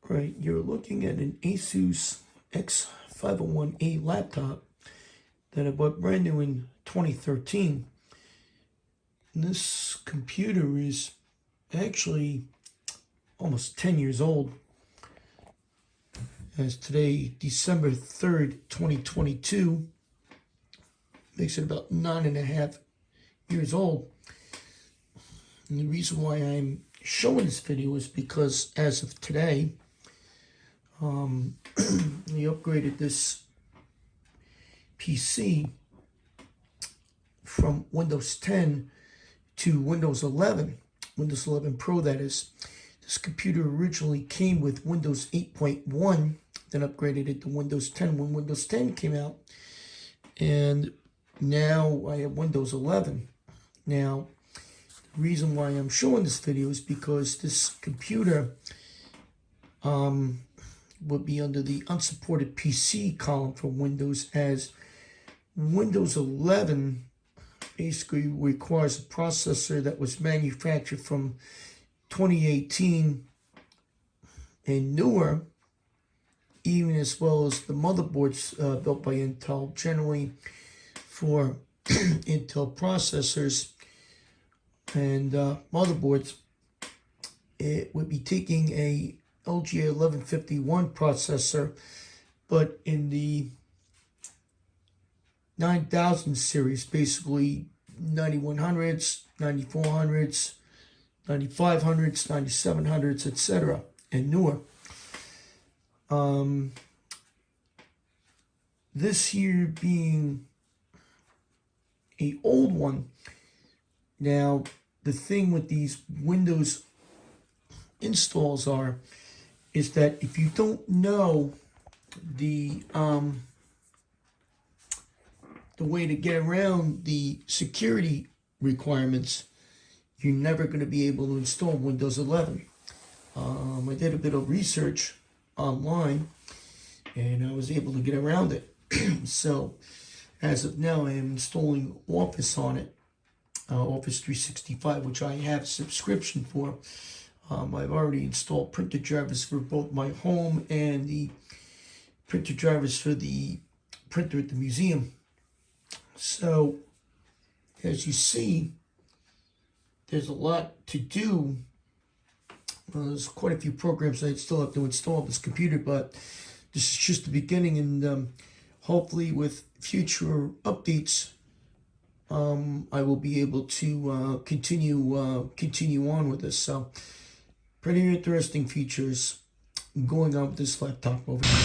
Right, you're looking at an Asus X-501A laptop that I bought brand new in 2013. And this computer is actually almost 10 years old. As today, December 3rd, 2022, makes it about 9.5 years old. And the reason why I'm showing this video is because as of today, we upgraded this PC from Windows 10 to Windows 11, Windows 11 Pro that is. This computer originally came with Windows 8.1, then upgraded it to Windows 10 when Windows 10 came out, and now I have Windows 11. Now, the reason why I'm showing this video is because this computer would be under the unsupported PC column for Windows, as Windows 11 basically requires a processor that was manufactured from 2018 and newer, even as well as the motherboards built by Intel, generally for Intel processors and motherboards. It would be taking a LGA 1151 processor, but in the 9000 series, basically 9100s, 9400s, 9500s, 9700s, etc., and newer. This here being a old one. Now, the thing with these Windows installs is that if you don't know the way to get around the security requirements, you're never going to be able to install Windows 11. I did a bit of research online and I was able to get around it. So as of now, I am installing Office on it, Office 365, which I have a subscription for. I've already installed printer drivers for both my home and the printer drivers for the printer at the museum. So, as you see, there's a lot to do. There's quite a few programs I still have to install on this computer, but this is just the beginning, and hopefully with future updates, I will be able to continue on with this. So, pretty interesting features going on with this laptop over here.